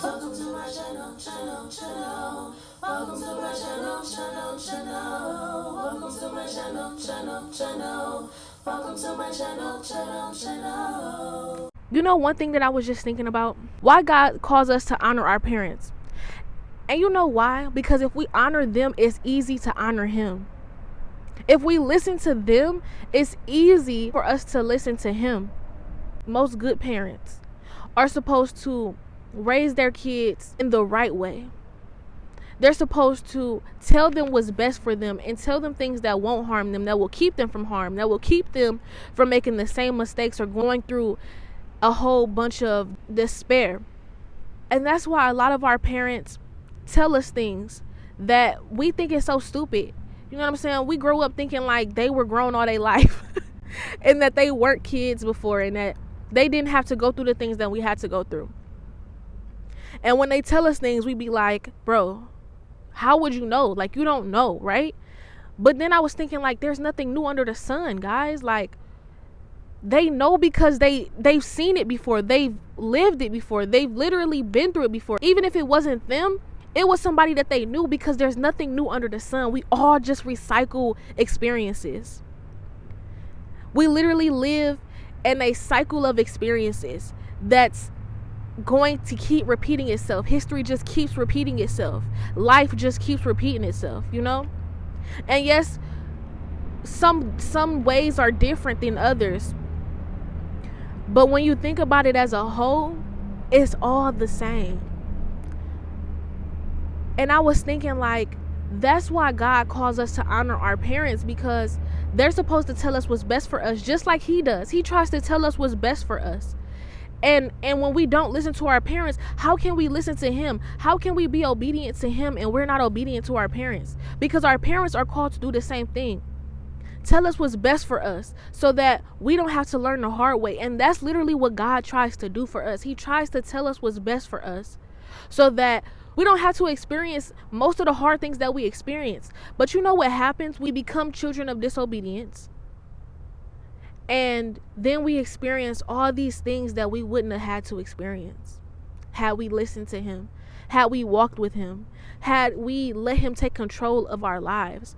Welcome to my channel. Welcome to my channel. Welcome to my channel. Welcome to my channel. You know, one thing that I was just thinking about, why God calls us to honor our parents. And you know why? Because if we honor them, it's easy to honor him. If we listen to them, it's easy for us to listen to him. Most good parents are supposed to raise their kids in the right way. They're supposed to tell them what's best for them and tell them things that won't harm them, that will keep them from harm, that will keep them from making the same mistakes or going through a whole bunch of despair. And that's why a lot of our parents tell us things that we think is so stupid. You know what I'm saying? We grow up thinking like they were grown all their life and that they weren't kids before and that they didn't have to go through the things that we had to go through. And when they tell us things, we be like, bro, how would you know? Like, you don't know, right? But then I was thinking, like, there's nothing new under the sun, guys. Like, they know because they've seen it before. They've lived it before. They've literally been through it before. Even if it wasn't them, it was somebody that they knew, because there's nothing new under the sun. We all just recycle experiences. We literally live in a cycle of experiences that's going to keep repeating itself. History just keeps repeating itself. Life just keeps repeating itself, you know? And yes, some ways are different than others. But when you think about it as a whole, it's all the same. And I was thinking, like, that's why God calls us to honor our parents, because they're supposed to tell us what's best for us, just like he does. He tries to tell us what's best for us. And when we don't listen to our parents, how can we listen to him? How can we be obedient to him and we're not obedient to our parents? Because our parents are called to do the same thing. Tell us what's best for us so that we don't have to learn the hard way. And that's literally what God tries to do for us. He tries to tell us what's best for us so that we don't have to experience most of the hard things that we experience. But you know what happens? We become children of disobedience. And then we experience all these things that we wouldn't have had to experience had we listened to him, had we walked with him, had we let him take control of our lives.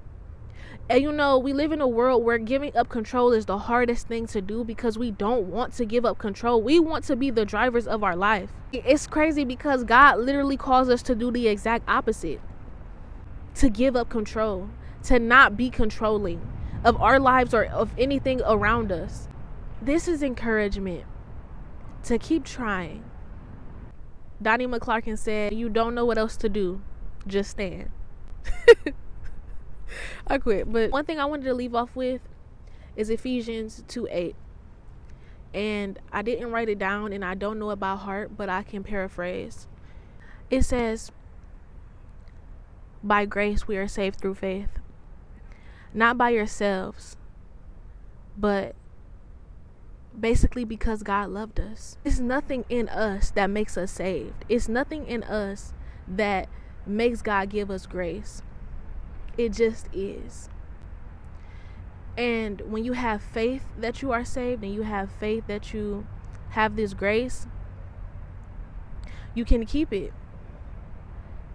And you know, we live in a world where giving up control is the hardest thing to do, because we don't want to give up control. We want to be the drivers of our life. It's crazy because God literally calls us to do the exact opposite. To give up control, to not be controlling of our lives or of anything around us. This is encouragement to keep trying. Donnie McClurkin said, "You don't know what else to do, just stand." I quit. But one thing I wanted to leave off with is Ephesians 2:8. And I didn't write it down and I don't know it by heart, but I can paraphrase. It says, "By grace we are saved through faith. Not by yourselves, but basically because God loved us." It's nothing in us that makes us saved. It's nothing in us that makes God give us grace. It just is. And when you have faith that you are saved and you have faith that you have this grace, you can keep it.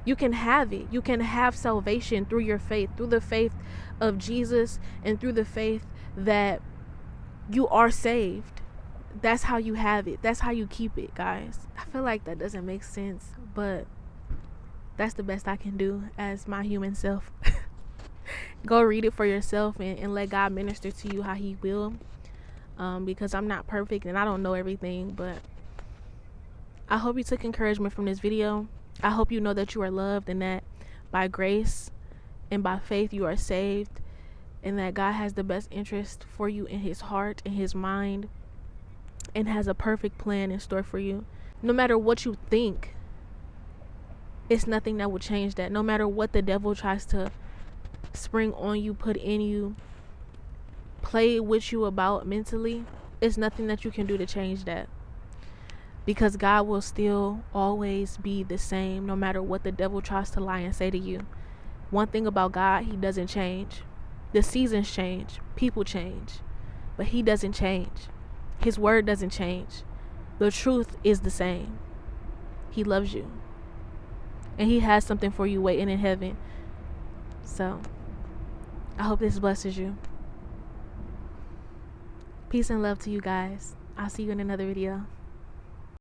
You can have it. You can have salvation through your faith, through the faith of Jesus and through the faith that you are saved. That's how you have it. That's how you keep it, guys. I feel like that doesn't make sense, but that's the best I can do as my human self. Go read it for yourself and let God minister to you how he will, because I'm not perfect and I don't know everything. But I hope you took encouragement from this video. I hope you know that you are loved and that by grace and by faith you are saved, and that God has the best interest for you in his heart and his mind and has a perfect plan in store for you. No matter what you think, it's nothing that will change that. No matter what the devil tries to spring on you, put in you, play with you about mentally, it's nothing that you can do to change that. Because God will still always be the same, no matter what the devil tries to lie and say to you. One thing about God, he doesn't change. The seasons change, people change, but he doesn't change. His word doesn't change. The truth is the same. He loves you. And he has something for you waiting in heaven. So, I hope this blesses you. Peace and love to you guys. I'll see you in another video.